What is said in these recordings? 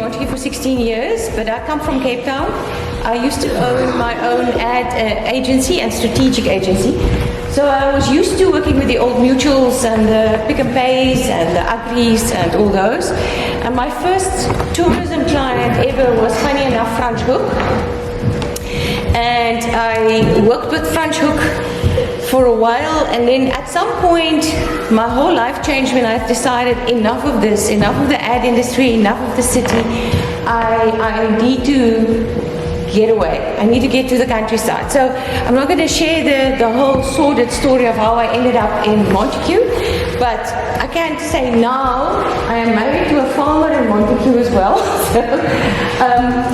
Montagu for 16 years, but I come from Cape Town. I used to own my own ad agency and strategic agency. So I was used to working with the old mutuals and the Pick and Pays and the Agris and all those. And my first tourism client ever was, funny enough, French Hook. And I worked with French Hook for a while, and then at some point my whole life changed when I decided enough of this, enough of the ad industry, enough of the city. I need to get away. I need to get to the countryside. So I'm not going to share the whole sordid story of how I ended up in Montagu, but I can say now I am married to a farmer in Montagu as well.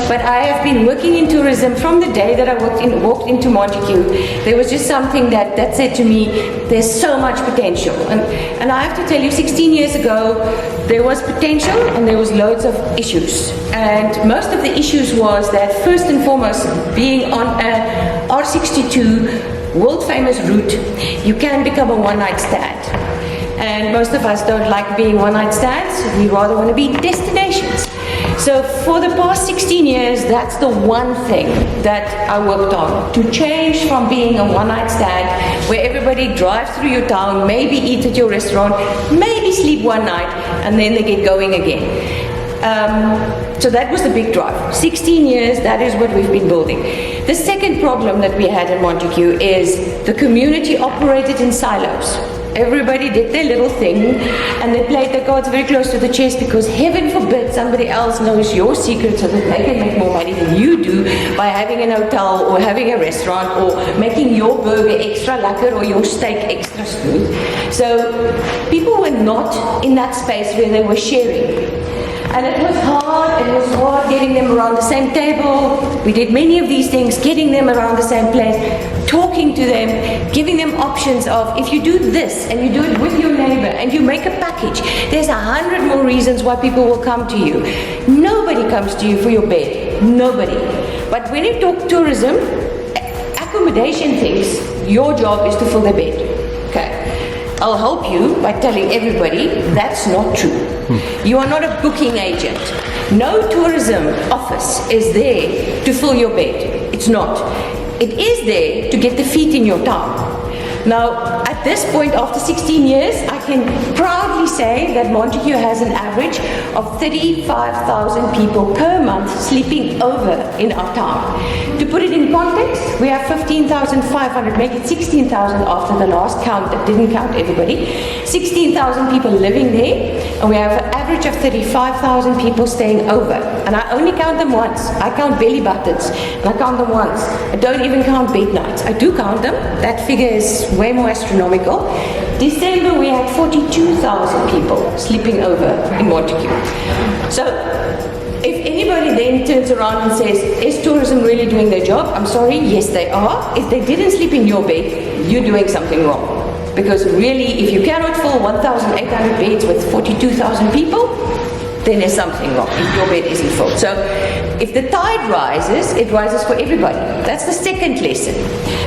But I have been working in tourism from the day that I walked into Montagu. There was just something that said to me, there's so much potential. And I have to tell you, 16 years ago, there was potential and there was loads of issues. And most of the issues was that, first and foremost, being on a R62 world famous route, you can become a one-night stand. And most of us don't like being one-night stands. We rather want to be destinations. So for the past 16 years, that's the one thing that I worked on, to change from being a one-night stand where everybody drives through your town, maybe eat at your restaurant, maybe sleep one night, and then they get going again. So that was the big drive. 16 years, that is what we've been building. The second problem that we had in Montagu is the community operated in silos. Everybody did their little thing and they played their cards very close to the chest, because heaven forbid somebody else knows your secret so that they can make more money than you do by having an hotel or having a restaurant or making your burger extra lekker or your steak extra smooth. So people were not in that space where they were sharing. And it was hard getting them around the same table. We did many of these things, getting them around the same place, talking to them, giving them options of, if you do this and you do it with your neighbor and you make a package, there's 100 more reasons why people will come to you. Nobody comes to you for your bed, nobody. But when you talk tourism, accommodation thinks your job is to fill their bed. Okay. I'll help you by telling everybody that's not true. You are not a booking agent. No tourism office is there to fill your bed. It's not. It is there to get the feet in your town. Now, at this point, after 16 years, I can proudly say that Montagu has an average of 35,000 people per month sleeping over in our town. To put it in context, we have 15,500, make it 16,000 after the last count that didn't count everybody. 16,000 people living there, and we have an average of 35,000 people staying over. And I only count them once. I count belly buttons, and I count them once. I don't even count bed nights. I do count them. That figure is way more astronomical. December we had 42,000 people sleeping over in Montagu. So if anybody then turns around and says, is tourism really doing their job? I'm sorry, yes they are. If they didn't sleep in your bed, you're doing something wrong. Because really, if you cannot fill 1,800 beds with 42,000 people, then there's something wrong if your bed isn't full. So if the tide rises, it rises for everybody. That's the second lesson.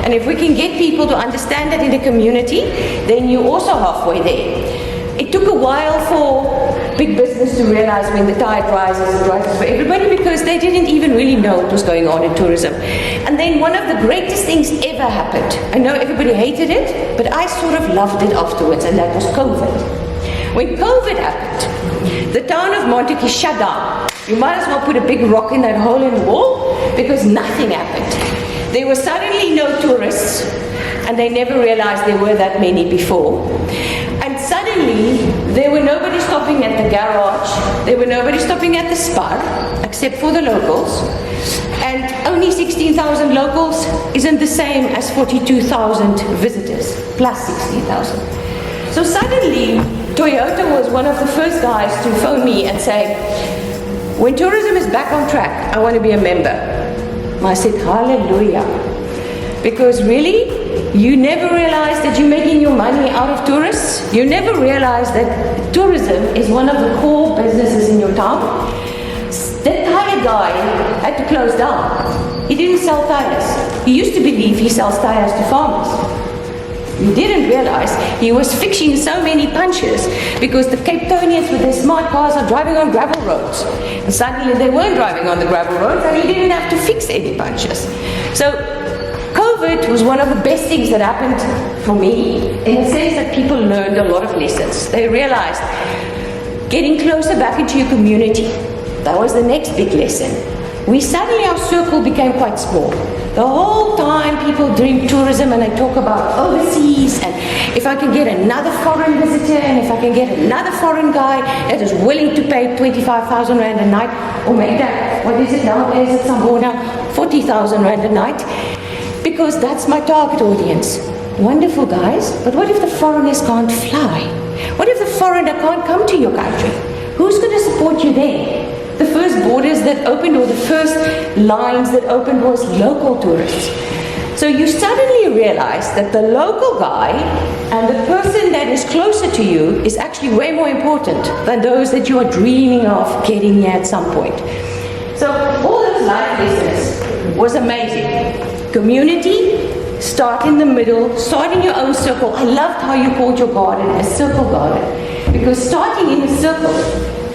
And if we can get people to understand that in the community, then you're also halfway there. It took a while for big business to realize when the tide rises, it rises for everybody, because they didn't even really know what was going on in tourism. And then one of the greatest things ever happened. I know everybody hated it, but I sort of loved it afterwards, and that was COVID. When COVID happened, the town of Montagu shut down. You might as well put a big rock in that hole in the wall, because nothing happened. There were suddenly no tourists, and they never realized there were that many before. And suddenly, there were nobody stopping at the garage, there were nobody stopping at the spar, except for the locals. And only 16,000 locals isn't the same as 42,000 visitors, plus 16,000. So suddenly, Toyota was one of the first guys to phone me and say, when tourism is back on track, I want to be a member. And I said, hallelujah. Because really, you never realize that you're making your money out of tourists. You never realize that tourism is one of the core businesses in your town. That tire guy had to close down. He didn't sell tires. He used to believe he sells tires to farmers. He didn't realize he was fixing so many punches because the Cape Townians with their smart cars are driving on gravel roads. And suddenly they weren't driving on the gravel roads and he didn't have to fix any punches. So COVID was one of the best things that happened for me in the sense that people learned a lot of lessons. They realized getting closer back into your community, that was the next big lesson. Suddenly our circle became quite small. The whole time people dream tourism and they talk about overseas and if I can get another foreign visitor and if I can get another foreign guy that is willing to pay 25,000 Rand a night, or maybe what is it nowadays at Sambona, 40,000 Rand a night, because that's my target audience. Wonderful guys, but what if the foreigners can't fly? What if the foreigner can't come to your country? Who's going to support you there? The first borders that opened or the first lines that opened was local tourists. So you suddenly realize that the local guy and the person that is closer to you is actually way more important than those that you are dreaming of getting here at some point. So all those life lessons was amazing. Community, start in the middle, start in your own circle. I loved how you called your garden a circle garden, because starting in a circle,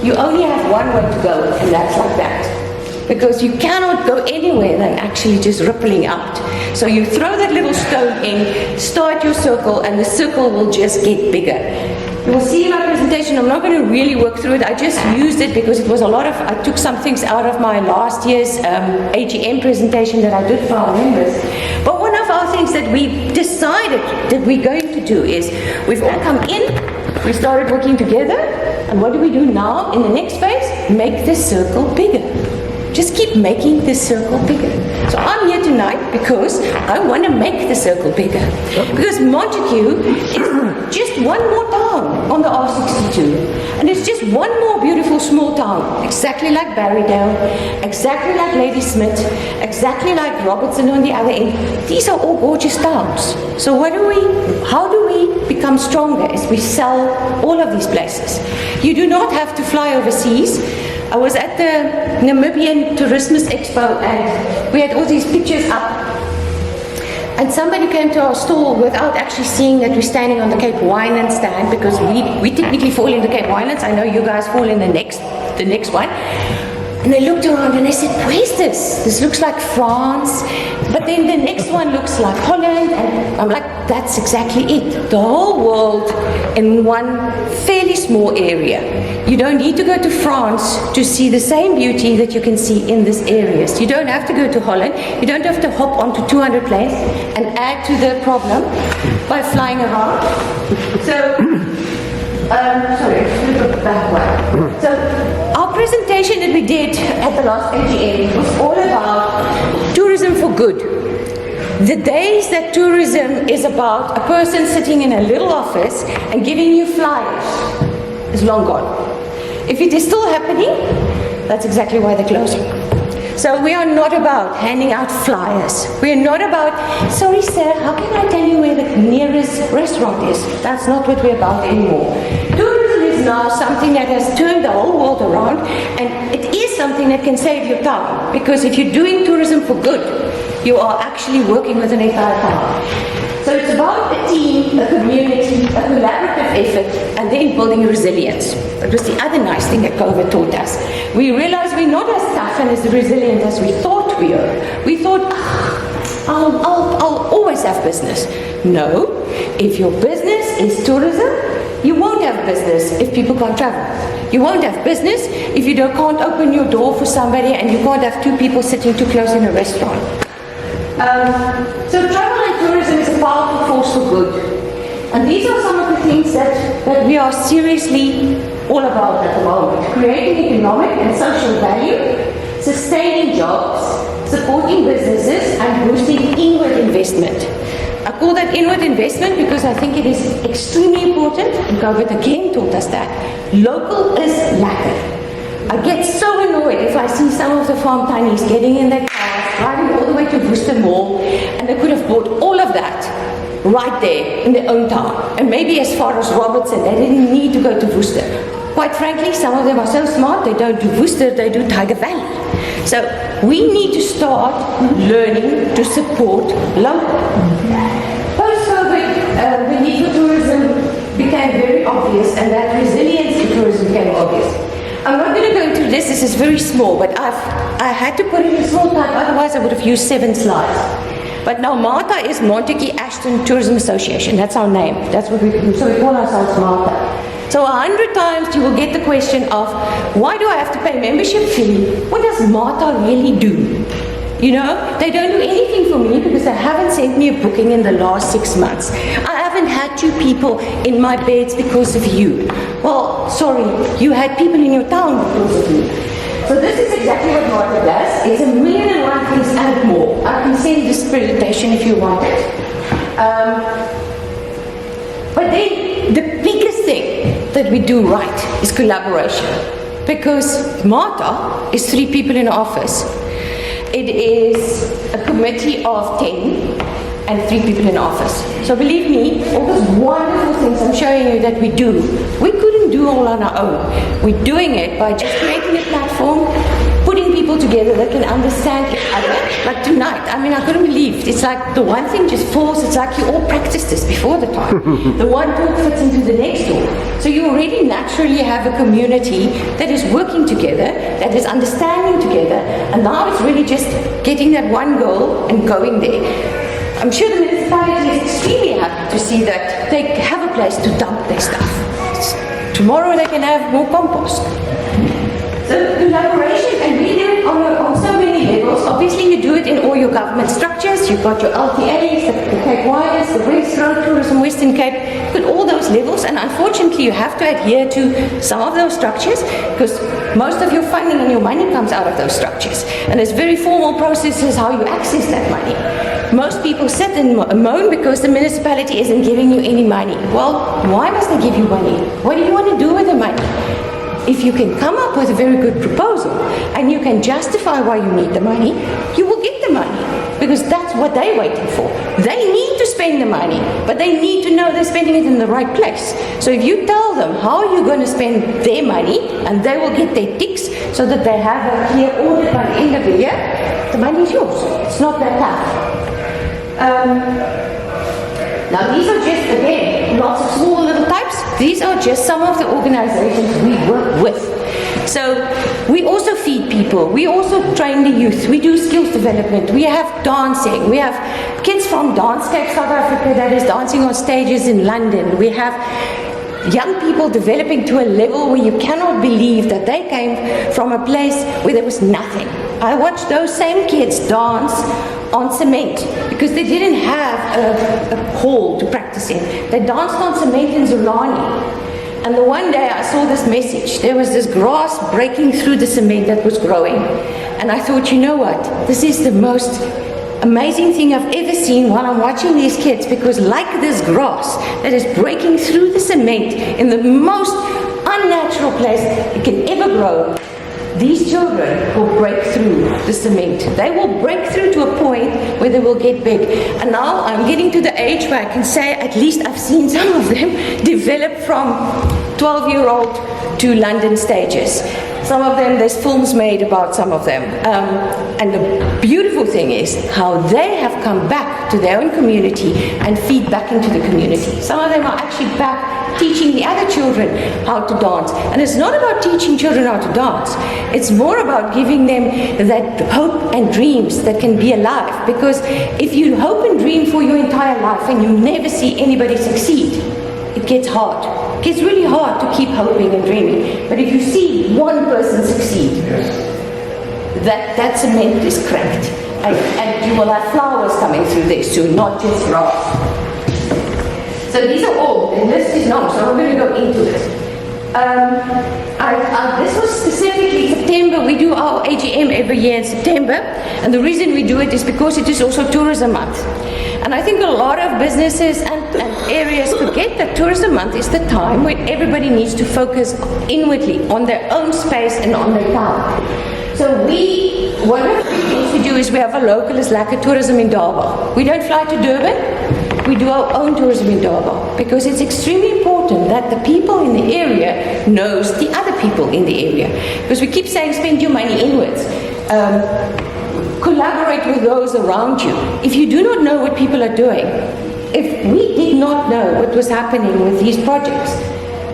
you only have one way to go, and that's like that. Because you cannot go anywhere than actually just rippling out. So you throw that little stone in, start your circle, and the circle will just get bigger. You will see in my presentation, I'm not going to really work through it. I just used it because it was a lot of, I took some things out of my last year's AGM presentation that I did for our members. But one of our things that we decided that we're going to do is, we've all come in, we started working together, and what do we do now in the next phase? Make the circle bigger. Just keep making the circle bigger. So I'm here tonight because I want to make the circle bigger. Because Montagu is just one more town on the R62. And it's just one more beautiful small town. Exactly like Barrydale, exactly like Ladysmith, exactly like Robertson on the other end. These are all gorgeous towns. So how do we become stronger as we sell all of these places? You do not have to fly overseas. I was at the Namibian Tourism Expo and we had all these pictures up. And somebody came to our stall without actually seeing that we're standing on the Cape Wineland stand, because we technically fall in the Cape Winelands. I know you guys fall in the next one. And they looked around and they said, where's this? This looks like France, but then the next one looks like Holland. And I'm like, that's exactly it. The whole world in one fairly small area. You don't need to go to France to see the same beauty that you can see in these areas. You don't have to go to Holland. You don't have to hop onto 200 planes and add to the problem by flying around. So, sorry, let's look back one. So, our presentation that we did at the last AGM was all about tourism for good. The days that tourism is about a person sitting in a little office and giving you flyers is long gone. If it is still happening, that's exactly why they're closing. So we are not about handing out flyers. We are not about, sorry sir, how can I tell you where the nearest restaurant is? That's not what we're about anymore. Tourism is now something that has turned the whole world around, and it is something that can save your time. Because if you're doing tourism for good, you are actually working with an entire town. So it's about a team, a community, a collaborative effort, and then building resilience. That was the other nice thing that COVID taught us. We realized we're not as tough and as resilient as we thought we are. We thought, I'll always have business. No, if your business is tourism, you won't have business if people can't travel. You won't have business if you can't open your door for somebody and you can't have two people sitting too close in a restaurant. So travel and tourism is a powerful force for good. And these are some of the things that we are seriously all about at the moment. Creating economic and social value, sustaining jobs, supporting businesses, and boosting inward investment. I call that inward investment because I think it is extremely important, and COVID again taught us that. Local is lacking. I get so annoyed if I see some of the farm tinies getting in their cars, driving all the way to Worcester Mall, and they could have bought all of that right there in their own town, and maybe as far as Robertson. They didn't need to go to Worcester. Quite frankly, some of them are so smart, they don't do Worcester, they do Tiger Valley. So we need to start learning to support local. Post-COVID, obvious, and that resilience in tourism became obvious. I'm not going to go into this. This is very small, but I had to put it in small type, otherwise I would have used 7 slides. But now MARTA is Montagu Ashton Tourism Association. That's our name. That's what we do. So we call ourselves MARTA. So 100 times you will get the question of, why do I have to pay membership fee? What does MARTA really do? You know, they don't do anything for me because they haven't sent me a booking in the last 6 months. I haven't had 2 people in my beds because of you. Well, sorry, you had people in your town because of me. So this is exactly what MARTA does. It's 1,000,001 things and more. I can send this presentation if you want it. But then the biggest thing that we do right is collaboration. Because MARTA is 3 people in office. It is a committee of 10 and 3 people in office. So believe me, all those wonderful things I'm showing you that we do, we couldn't do all on our own. We're doing it by just creating a platform, putting people together that can understand each other. Like tonight, I mean, I couldn't believe, it's like the one thing just falls, it's like you all practiced this before the time. The one talk fits into the next door. So you already naturally have a community that is working together, that is understanding together, and now it's really just getting that one goal and going there. I'm sure the municipality is extremely happy to see that they have a place to dump their stuff. Tomorrow they can have more compost. So collaboration, and we do it on so many levels. Obviously you do it in all your government structures. You've got your LTAs, the Cape Widers, the West Road Tourism, Western Cape, you've got all those levels, and unfortunately you have to adhere to some of those structures because most of your funding and your money comes out of those structures. And there's very formal processes how you access that money. Most people sit and moan because the municipality isn't giving you any money. Well, why must they give you money? What do you want to do with the money? If you can come up with a very good proposal and you can justify why you need the money, you will get the money because that's what they're waiting for. They need to spend the money, but they need to know they're spending it in the right place. So if you tell them how you're going to spend their money and they will get their ticks so that they have a clear audit by the end of the year, the money is yours. It's not that tough. Now these are just, again, lots of small little types. These are just some of the organizations we work with. So we also feed people. We also train the youth. We do skills development. We have dancing. We have kids from Dancescape South Africa that is dancing on stages in London. We have young people developing to a level where you cannot believe that they came from a place where there was nothing. I watched those same kids dance on cement because they didn't have a hall to practice in. They danced on cement in Zulani. And the one day I saw this message. There was this grass breaking through the cement that was growing. And I thought, you know what? This is the most amazing thing I've ever seen while I'm watching these kids, because like this grass that is breaking through the cement in the most unnatural place it can ever grow, these children will break through the cement. They will break through to a point where they will get big. And now I'm getting to the age where I can say at least I've seen some of them develop from 12-year-old to London stages. Some of them, there's films made about some of them. And the beautiful thing is how they have come back to their own community and feed back into the community. Some of them are actually back teaching the other children how to dance. And it's not about teaching children how to dance. It's more about giving them that hope and dreams that can be alive. Because if you hope and dream for your entire life and you never see anybody succeed, it gets hard. It gets really hard to keep hoping and dreaming. But if you see one person succeed, that cement is cracked. And you will have flowers coming through there soon, not just grass. So these are all, the list is long, so I'm going to go into this. This was specifically September. We do our AGM every year in September, and the reason we do it is because it is also Tourism Month. And I think a lot of businesses and areas forget that Tourism Month is the time when everybody needs to focus inwardly on their own space and on their town. So one of the things we do is we have a local is like a tourism in Durban. We don't fly to Durban. We do our own tourism in Durban because it's extremely important that the people in the area knows the other people in the area. Because we keep saying spend your money inwards. Collaborate with those around you. If you do not know what people are doing, if we did not know what was happening with these projects,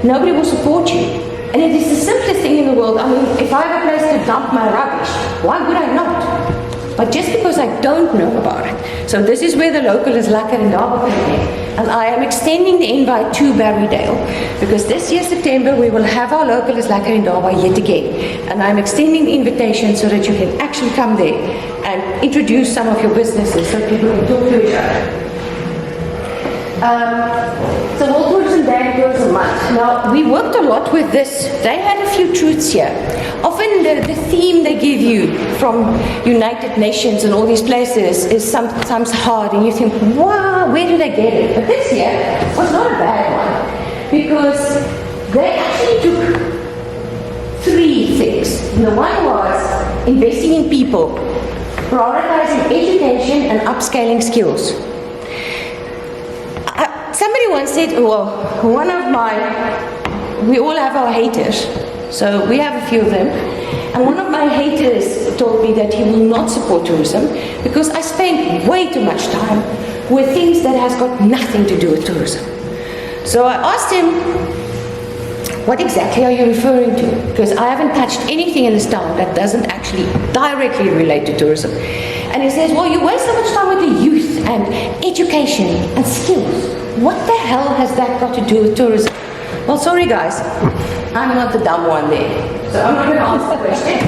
nobody will support you. And it is the simplest thing in the world. I mean, if I have a place to dump my rubbish, why would I not? But just because I don't know about it. So this is where the local is lekker in Durban comes in. And I am extending the invite to Barrydale, because this year, September, we will have our local is lekker in Durban yet again. And I'm extending the invitation so that you can actually come there and introduce some of your businesses so people can talk to each other. So World Tourism Day and Tourism Month. Now, we worked a lot with this. They had a few truths here. Often the theme they give you from United Nations and all these places is sometimes hard, and you think, wow, where did they get it? But this year was not a bad one, because they actually took 3 things. And the one was investing in people, prioritizing education and upscaling skills. Somebody once said, well, we all have our haters, so we have a few of them, and one of my haters told me that he will not support tourism because I spend way too much time with things that has got nothing to do with tourism. So I asked him, what exactly are you referring to? Because I haven't touched anything in this town that doesn't actually directly relate to tourism. And he says, well, you waste so much time with the youth and education and skills. What the hell has that got to do with tourism? Well, sorry guys, I'm not the dumb one there, so I'm not going to answer the question.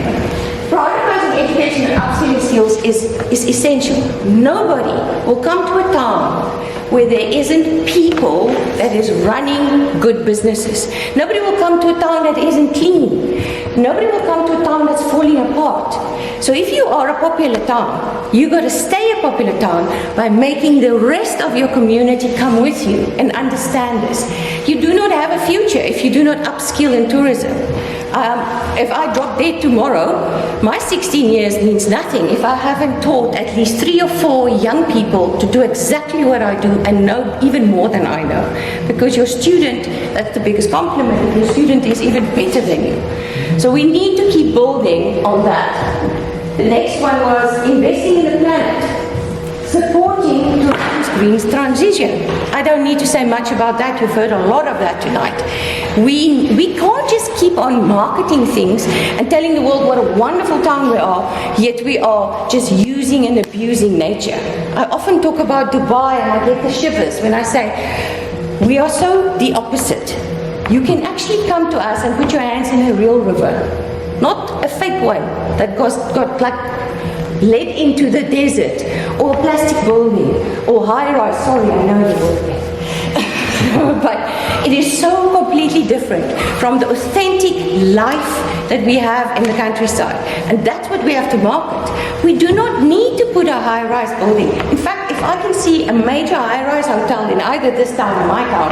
Prioritizing education and upskilling skills is essential. Nobody will come to a town where there isn't people that is running good businesses. Nobody will come to a town that isn't clean. Nobody will come to a town that's falling apart. So if you are a popular town, you got to stay a popular town by making the rest of your community come with you and understand this. You do not have a future if you do not upskill in tourism. If I drop dead tomorrow, my 16 years means nothing if I haven't taught at least 3 or 4 young people to do exactly what I do and know even more than I know. Because your student, that's the biggest compliment, your student is even better than you. So we need to keep building on that. The next one was investing in the planet, supporting tourism's green transition. I don't need to say much about that. You've heard a lot of that tonight. We can't just keep on marketing things and telling the world what a wonderful town we are, yet we are just using and abusing nature. I often talk about Dubai and I get the shivers when I say we are so the opposite. You can actually come to us and put your hands in a real river, not a fake one that got like led into the desert, or a plastic building, or high-rise. Sorry, I know you will be. But it is so completely different from the authentic life that we have in the countryside. And that's what we have to market. We do not need to put a high-rise building. In fact, if I can see a major high-rise hotel in either this town or my town,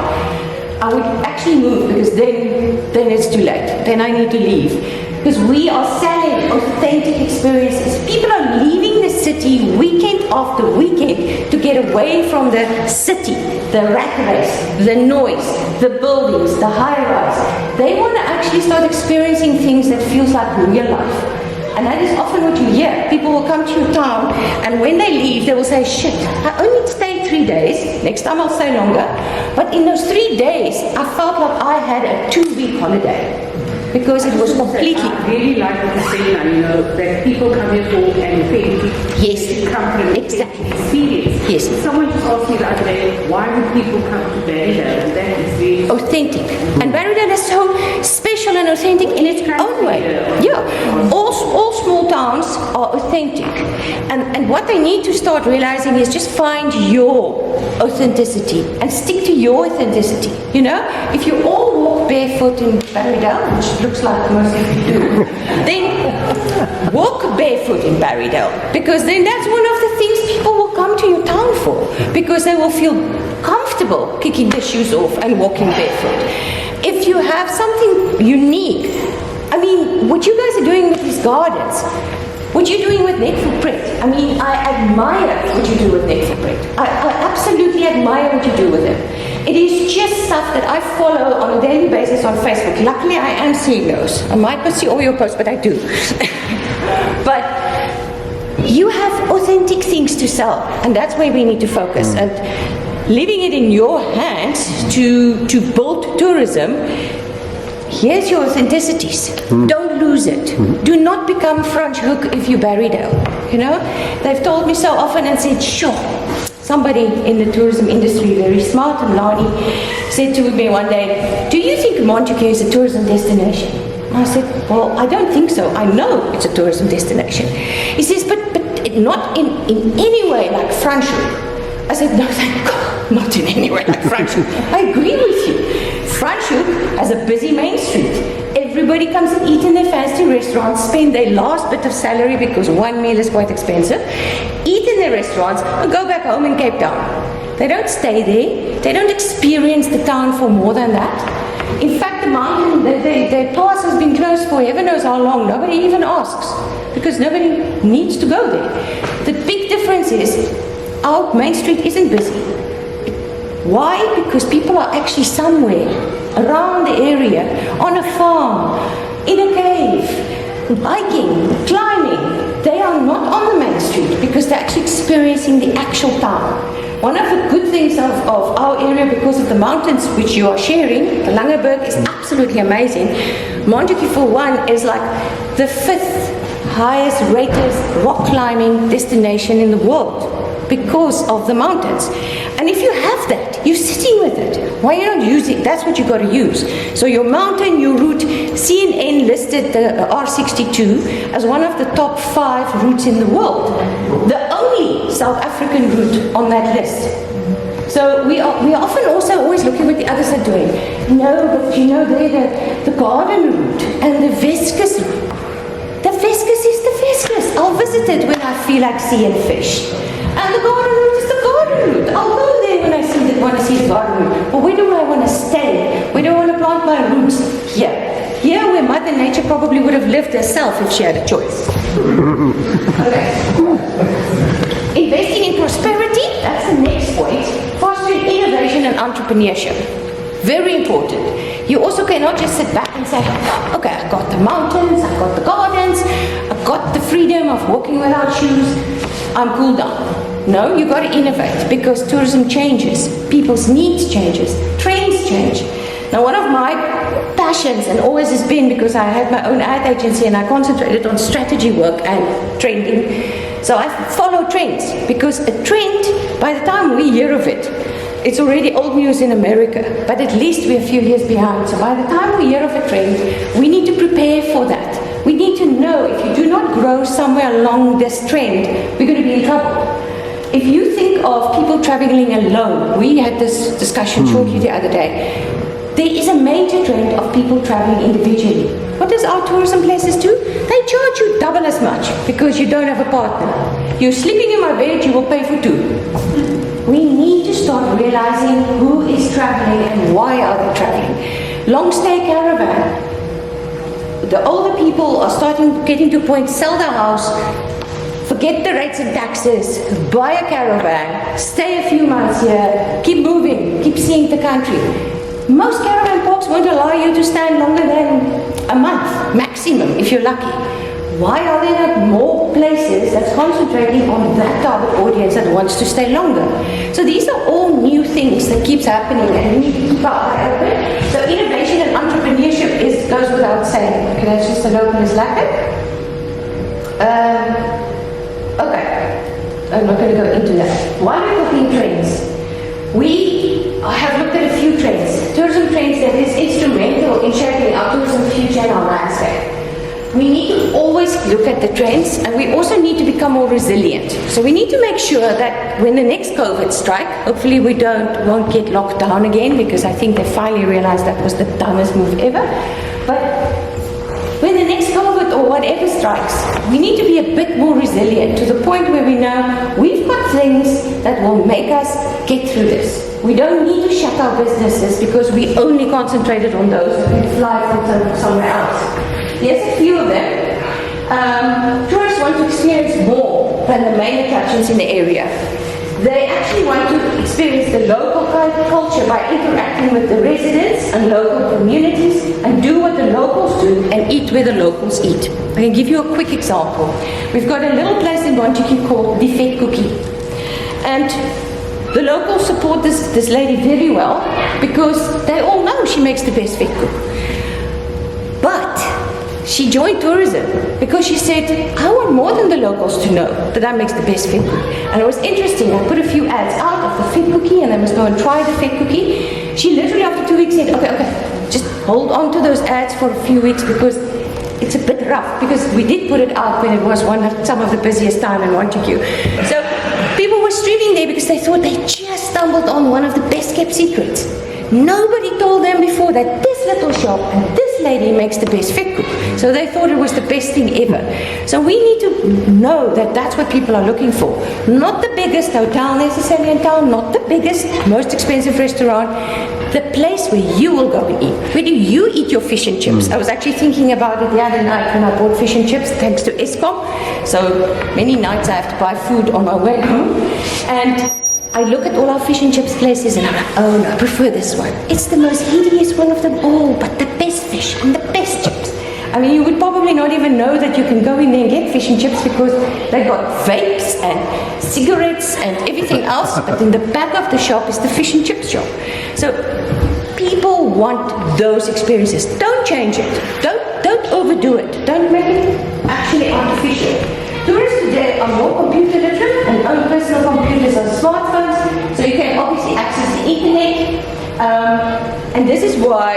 I would actually move, because then it's too late. Then I need to leave. Because we are selling authentic experiences. People are leaving the city weekend after weekend to get away from the city, the rat race, the noise, the buildings, the high-rise. They want to actually start experiencing things that feels like real life. And that is often what you hear. People will come to your town, and when they leave, they will say, shit, I only stayed 3 days. Next time I'll stay longer. But in those 3 days, I felt like I had a 2-week holiday. Because it was completely... I really like what you're saying now, you know, that people come here for an authentic exactly. experience. Yes. Someone just asked me the other day, why would people come to Barrydale? And that is very... authentic. And Barrydale is so special and authentic in its own way. Yeah. All small towns are authentic. And what they need to start realizing is just find your authenticity and stick to your authenticity. You know, if you all walk barefoot in Barrydale, which looks like most of you do, then walk barefoot in Barrydale, because then that's one of the things people will come to your town for, because they will feel comfortable kicking their shoes off and walking barefoot. If you have something unique, I mean, what you guys are doing with these gardens, what you're doing with Net Footprint, I mean, I admire what you do with Net Footprint. I absolutely admire what you do with it. It is just stuff that I follow on a daily basis on Facebook. Luckily, I am seeing those. I might not see all your posts, but I do. But you have authentic things to sell, and that's where we need to focus. And leaving it in your hands to build tourism here's your authenticities. Don't lose it. Do not become French hook if you Barrydale. You know, they've told me so often and said, sure. Somebody in the tourism industry, very smart and Lani, said to me one day, do you think Montagu is a tourism destination? I said, well, I don't think so. I know it's a tourism destination. He says, but not in any way like French hook. I said, no, thank God, not in any way like French hook. I agree with you. French hook has a busy main street. Everybody comes and eat in their fancy restaurants, spend their last bit of salary because one meal is quite expensive, eat in their restaurants and go back home in Cape Town. They don't stay there. They don't experience the town for more than that. In fact, the mountain, the pass has been closed for heaven knows how long. Nobody even asks because nobody needs to go there. The big difference is our main street isn't busy. Why? Because people are actually somewhere around the area, on a farm, in a cave, biking, climbing. They are not on the main street because they're actually experiencing the actual town. One of the good things of our area, because of the mountains which you are sharing, the Langeberg is absolutely amazing. Montagu, for one, is like the 5th highest rated rock climbing destination in the world because of the mountains. And if you have that, you're sitting with it. Why are you not using it? That's what you got to use. So your mountain, your route, CNN listed the R62 as one of the top 5 routes in the world. The only South African route on that list. So we are often also always looking what the others are doing. No, but you know, they're the garden route and the Vescus route. The Vescus is the Vescus. I'll visit it when I feel like seeing fish. And the garden route is the garden route. I'll go there when I want to see the garden route. But where do I want to stay? Where do I want to plant my roots? Here. Here where Mother Nature probably would have lived herself if she had a choice. Okay. Investing in prosperity, that's the next point. Fostering innovation and entrepreneurship. Very important. You also cannot just sit back and say, okay, I've got the mountains, I've got the gardens, I've got the freedom of walking without shoes, I'm cool down. No, you got to innovate because tourism changes, people's needs changes, trends change. Now, one of my passions, and always has been because I had my own ad agency and I concentrated on strategy work and trending. So I follow trends because a trend, by the time we hear of it, it's already old news in America, but at least we're a few years behind. So by the time we hear of a trend, we need to prepare for that. We need to know if you do not grow somewhere along this trend, we're going to be in trouble. If you think of people traveling alone, we had this discussion shortly the other day. There is a major trend of people traveling individually. What does our tourism places do? They charge you double as much because you don't have a partner. You're sleeping in my bed, you will pay for 2. We need to start realizing who is traveling and why are they traveling. Long stay caravan. The older people are getting to a point, sell their house, forget the rates and taxes, buy a caravan, stay a few months here, keep moving, keep seeing the country. Most caravan parks won't allow you to stand longer than a month, maximum, if you're lucky. Why are there not more places that's concentrating on that target audience that wants to stay longer? So these are all new things that keeps happening and we need to keep our eye open. So innovation and entrepreneurship goes without saying. Okay, that's just an open as lekker. Okay, I'm not going to go into that. Why are we talking trends? We have looked at a few trends. Tourism trends that is instrumental in shaping our tourism future and our landscape. We need to always look at the trends and we also need to become more resilient. So we need to make sure that when the next COVID strike, hopefully we won't get locked down again because I think they finally realized that was the dumbest move ever. But when the next COVID or whatever strikes, we need to be a bit more resilient to the point where we know we've got things that will make us get through this. We don't need to shut our businesses because we only concentrated on those that can fly from somewhere else. There's a few of them. Tourists want to experience more than the main attractions in the area. They actually want to experience the local culture by interacting with the residents and local communities and do what the locals do and eat where the locals eat. I can give you a quick example. We've got a little place in Montagu called the Vet Cookie. And the locals support this lady very well because they all know she makes the best vet cook. she joined tourism because she said, I want more than the locals to know that I makes the best fig cookie. And it was interesting. I put a few ads out of the fig cookie, and they must go and try the fig cookie. She literally after 2 weeks said, okay, just hold on to those ads for a few weeks because it's a bit rough, because we did put it out when it was some of the busiest time in Montagu. So people were streaming there because they thought they just stumbled on one of the best kept secrets. Nobody told them before that this little shop and this lady makes the best fig cookie. So they thought it was the best thing ever. So we need to know that that's what people are looking for. Not the biggest hotel necessarily in town, not the biggest, most expensive restaurant. The place where you will go and eat. Where do you eat your fish and chips? I was actually thinking about it the other night when I bought fish and chips, thanks to Eskom. So many nights I have to buy food on my way home. And I look at all our fish and chips places and I'm like, oh no, I prefer this one. It's the most hideous one of them all, but the best fish and the best chips. I mean, you would probably not even know that you can go in there and get fish and chips because they've got vapes and cigarettes and everything else, but in the back of the shop is the fish and chips shop. So people want those experiences. Don't change it. Don't overdo it. Don't make it actually artificial. Tourists today are more computer literate and own personal computers and smartphones, so you can obviously access the internet. And this is why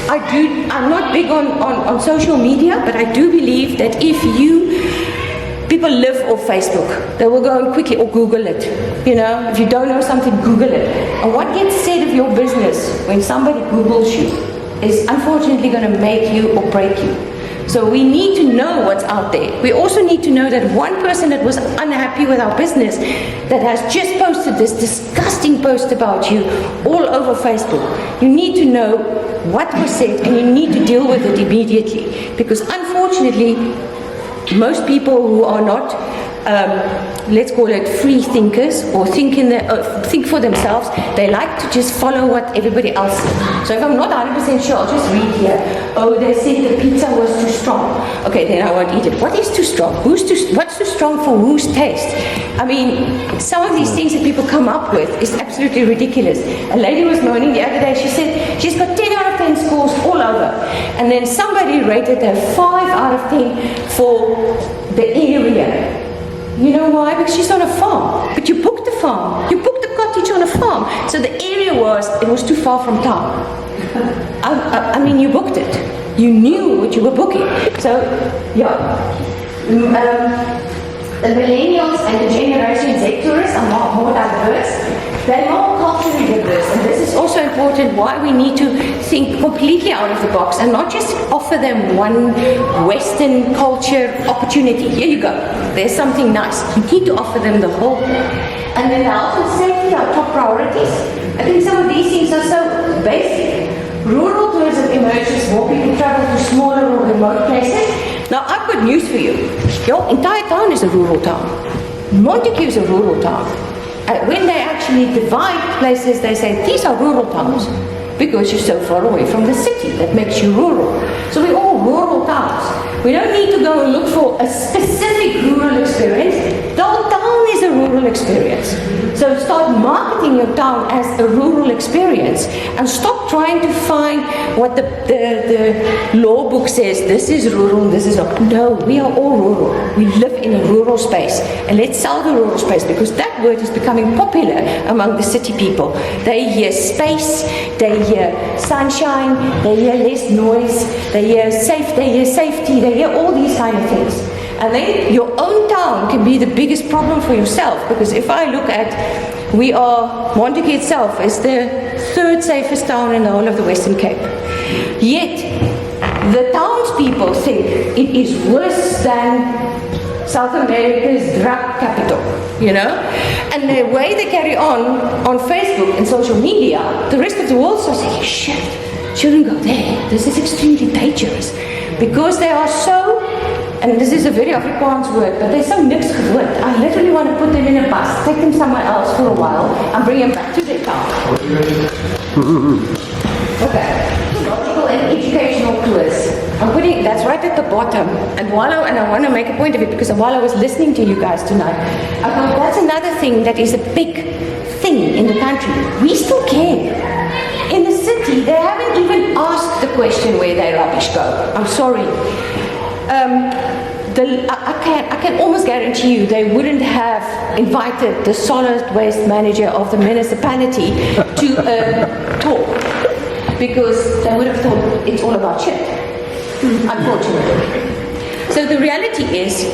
I'm not big on social media, but I do believe that if people live off Facebook, they will go and quickly, or Google it. You know, if you don't know something, Google it. And what gets said of your business when somebody Googles you is unfortunately going to make you or break you. So we need to know what's out there. We also need to know that one person that was unhappy with our business, that has just posted this disgusting post about you all over Facebook, you need to know what was said and you need to deal with it immediately. Because unfortunately, most people who are not, let's call it free thinkers, or think for themselves, they like to just follow what everybody else says. So if I'm not 100% sure, I'll just read here. Oh, they said the pizza was too strong. Okay, then I won't eat it. What is too strong? What's too strong for whose taste? I mean, some of these things that people come up with is absolutely ridiculous. A lady was moaning the other day. She said she's got 10 out of 10 scores all over. And then somebody rated her 5 out of 10 for the area. You know why? Because she's on a farm. But you booked the farm. You booked the cottage on a farm. So the area it was too far from town. I mean, you booked it. You knew what you were booking. So, yeah. The millennials and the Generation Z tourists are more diverse. They're more culturally diverse, and this is also important why we need to think completely out of the box and not just offer them one Western culture opportunity. Here you go. There's something nice. You need to offer them the whole thing. And then health and safety are top priorities. I think some of these things are so basic. Rural tourism emerges, more people travel to smaller or remote places. Now, I've got news for you. Your entire town is a rural town. Montagu is a rural town. When they actually divide places, they say, these are rural towns. Because you're so far away from the city, that makes you rural. So we're all rural towns. We don't need to go and look for a specific rural experience. The whole town is a rural experience. So start marketing your town as a rural experience and stop trying to find what the law book says. This is rural, this is not. No, we are all rural. We live in a rural space. And let's sell the rural space because that word is becoming popular among the city people. They hear space, they hear sunshine, they hear less noise, they hear safety, they hear all these kind of things. And then your own town can be the biggest problem for yourself, because if I look at, Montagu itself is the 3rd safest town in the whole of the Western Cape. Yet, the townspeople think it is worse than South America's drug capital, you know? And the way they carry on Facebook and social media, the rest of the world starts saying, shit, shouldn't go there. This is extremely dangerous. Because they are so, and this is a very Afrikaans word, but they're so niks gewoond. I literally want to put them in a bus, take them somewhere else for a while, and bring them back to their town. Okay. Logical and educational tours. That's right at the bottom. And I want to make a point of it, because while I was listening to you guys tonight, I thought that's another thing that is a big thing in the country. We still care. In the city, they haven't even asked the question where their rubbish go. I'm sorry. I can almost guarantee you they wouldn't have invited the solid waste manager of the municipality to talk, because they would have thought it's all about shit, unfortunately. So the reality is,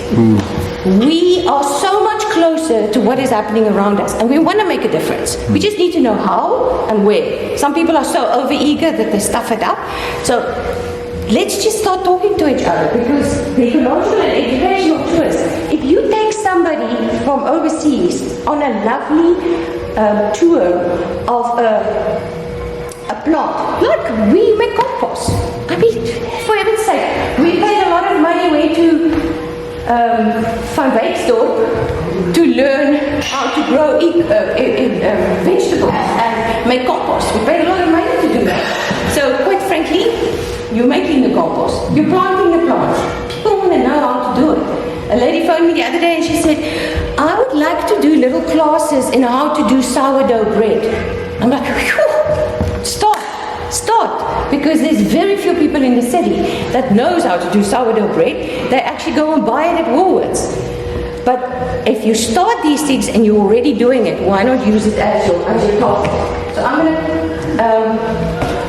we are so much closer to what is happening around us, and we want to make a difference. We just need to know how and where. Some people are so overeager that they stuff it up. So let's just start talking to each other, because the ecological and educational tours, if you take somebody from overseas on a lovely tour of a plot, like we make compost. I mean, for heaven's sake, we paid a lot of money, went to Van Wyksdorp to learn how to grow vegetables and make compost. We paid a lot of money to do that. So quite frankly, you're making the compost, you're planting the plants. People want to know how to do it. A lady phoned me the other day and she said, I would like to do little classes in how to do sourdough bread. I'm like, whew, start, because there's very few people in the city that knows how to do sourdough bread. They actually go and buy it at Woolworths. But if you start these things and you're already doing it, why not use it as your topic? So I'm going to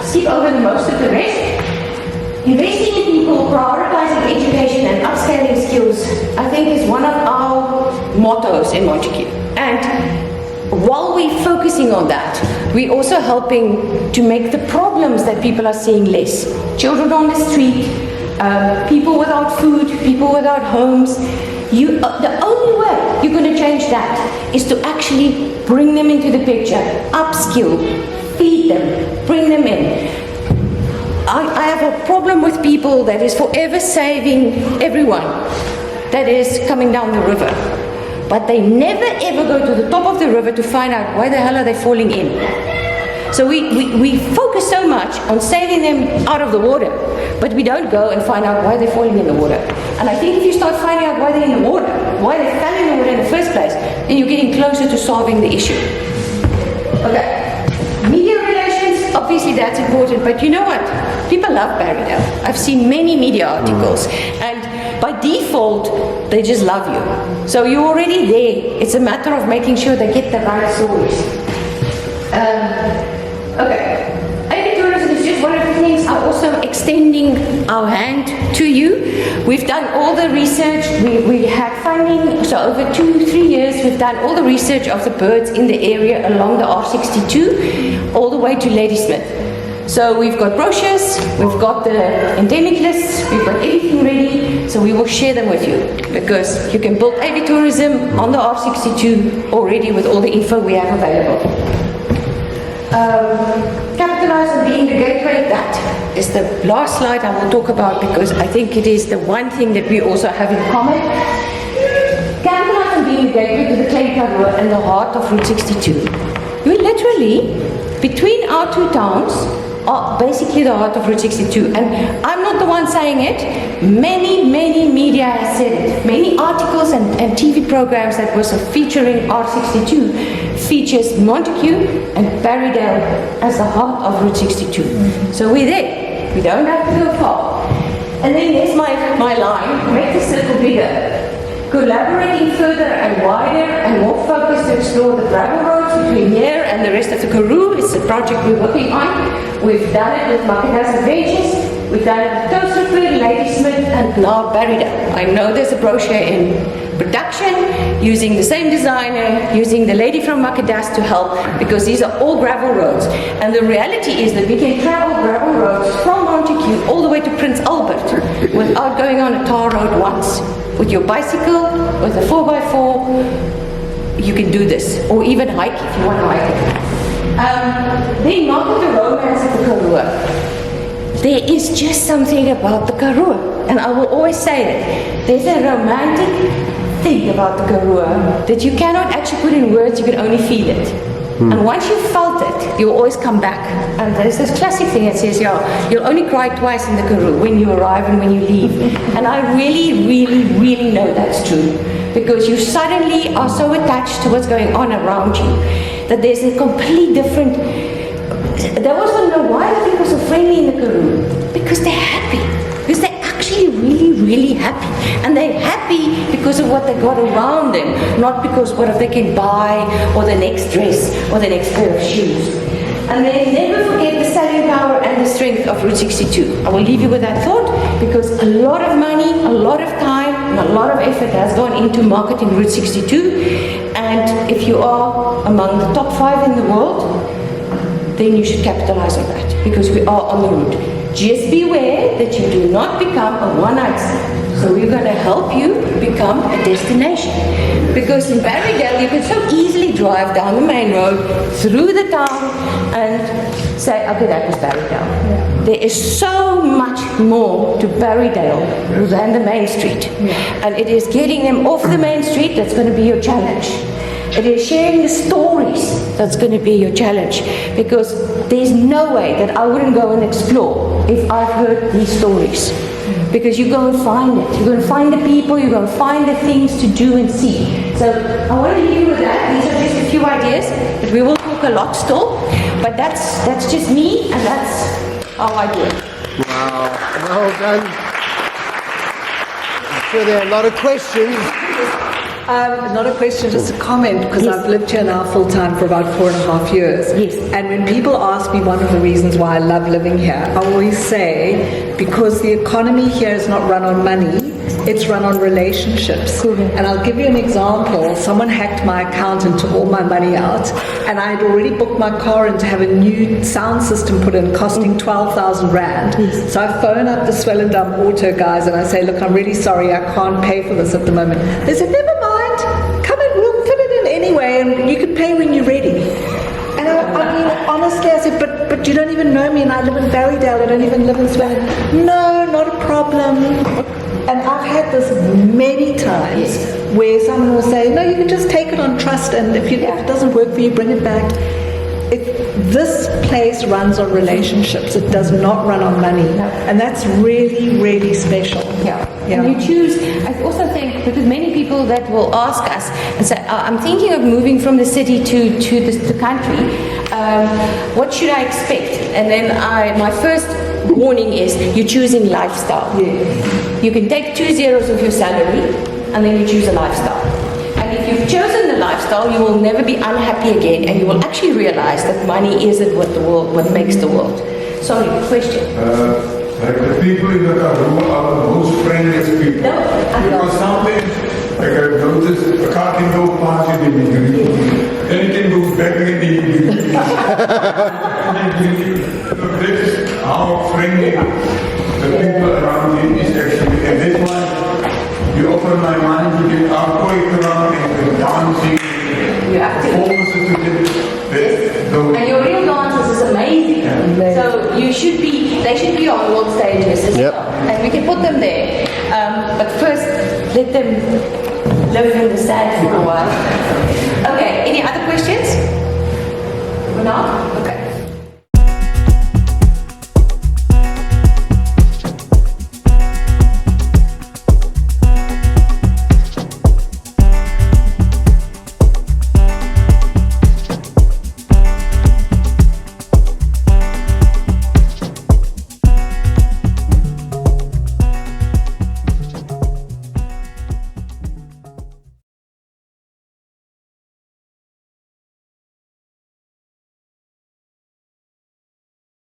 skip over most of the rest. Investing in people, prioritizing education and upscaling skills, I think is one of our mottos in Montagu. And while we're focusing on that, we're also helping to make the problems that people are seeing less. Children on the street, people without food, people without homes. The only way you're going to change that is to actually bring them into the picture, upskill, feed them, bring them in. I have a problem with people that is forever saving everyone that is coming down the river. But they never ever go to the top of the river to find out why the hell are they falling in. So we focus so much on saving them out of the water, but we don't go and find out why they're falling in the water. And I think if you start finding out why they're in the water, why they fell in the water in the first place, then you're getting closer to solving the issue. Okay. Media relations, obviously that's important, but you know what? People love Barrydale. I've seen many media articles, and by default, they just love you. So you're already there. It's a matter of making sure they get the right stories. Okay. Tourism is just one of the things. I'm also extending our hand to you. We've done all the research. We had funding, so over 2-3 years, we've done all the research of the birds in the area along the R62, all the way to Ladysmith. So we've got brochures, we've got the endemic lists, we've got everything ready, so we will share them with you, because you can build agritourism on the R62 already with all the info we have available. Capitalize on being the gateway, that is the last slide I will talk about, because I think it is the one thing that we also have in common. Capitalize on being the gateway to the Clay Karoo and the heart of Route 62. You're literally, between our two towns, are basically the heart of Route 62. And I'm not the one saying it. Many media has said it. Many articles and TV programs that was featuring R62 features Montagu and Barrydale as the heart of Route 62. So we're there. We don't have to go far. And then there's my line, make the circle bigger. Collaborating further and wider and more focused to explore the gravel roads between here and the rest of the Karoo. It's a project we're working on. We've done it with Makidas Adventures, we've done it with Toasterford, Ladysmith, and now Barrydale. I know there's a brochure in production, using the same designer, using the lady from Makidas to help, because these are all gravel roads. And the reality is that we can travel gravel roads from Montagu all the way to Prince Albert without going on a tar road once. With your bicycle, with a 4x4, you can do this. Or even hike if you want to hike it. Then not the romance of the Karoo. There is just something about the Karoo. And I will always say that. There's a romantic thing about the Karoo that you cannot actually put in words, you can only feel it. And once you've felt it, you'll always come back. And there's this classic thing that says, you'll only cry twice in the Karoo, when you arrive and when you leave. And I really know that's true. Because you suddenly are so attached to what's going on around you, that there's a complete different... They always want to know why are people so friendly in the Karoo? Because they're happy. Because they actually really really happy. And they're happy because of what they got around them, not because what they can buy, or the next dress, or the next pair of shoes. And then never forget the selling power and the strength of Route 62. I will leave you with that thought, because a lot of money, a lot of time, and a lot of effort has gone into marketing Route 62. And if you are among the top 5 in the world, then you should capitalize on that, because we are on the route. Just beware that you do not become a one-night stand. So we're going to help you become a destination. Because in Barrydale, you can so easily drive down the main road, through the town, and say, okay, that was Barrydale. Yeah. There is so much more to Barrydale than the main street. Yeah. And it is getting them off the main street that's going to be your challenge. It is sharing the stories that's going to be your challenge, because there's no way that I wouldn't go and explore if I've heard these stories. Because you go and find it. You're going to find the people, you're going to find the things to do and see. So I want to leave you with that. These are just a few ideas, but we will talk a lot still. But that's just me, and that's how I do it. Wow, well done. I'm sure there are a lot of questions. Not a question, just a comment, because I've lived here now full time for about 4.5 years. Yes. And when people ask me one of the reasons why I love living here, I always say, because the economy here is not run on money, it's run on relationships. Cool. And I'll give you an example. Someone hacked my account and took all my money out, and I had already booked my car in to have a new sound system put in, costing 12,000 Rand. Yes. So I phone up the Swellendam Auto guys and I say, look, I'm really sorry, I can't pay for this at the moment. They said, never mind. Come in, we'll fit it in anyway, and you can pay when you're ready. And I mean, honestly, I said, but you don't even know me, and I live in Barrydale, I don't even live in Swellendam. No, not a problem. And I've had this many times where someone will say, no, you can just take it on trust, and if it doesn't work for you, bring it back. This place runs on relationships. It does not run on money. No. And that's really, really special. Yeah. And you choose, I also think, because many people that will ask us and say, I'm thinking of moving from the city to the country, what should I expect? And then my first warning is, you're choosing lifestyle. Yes. You can take 2 zeros of your salary, and then you choose a lifestyle. And if you've chosen the lifestyle, you will never be unhappy again, and you will actually realize that money isn't what makes the world. Sorry, question. Like the people in the Karoo are the most friendliest people. No, because sometimes, like I've noticed, a car can go past in the evening, then it can go back in the evening. So this is how friendly the people around you is actually. And this one, you offer my money to get our collector around and the dancing, performances to get and your real dances is amazing. So they should be on world stages as well. And we can put them there. But first, let them live in the sand for a while. Okay, any other questions? For now? Okay.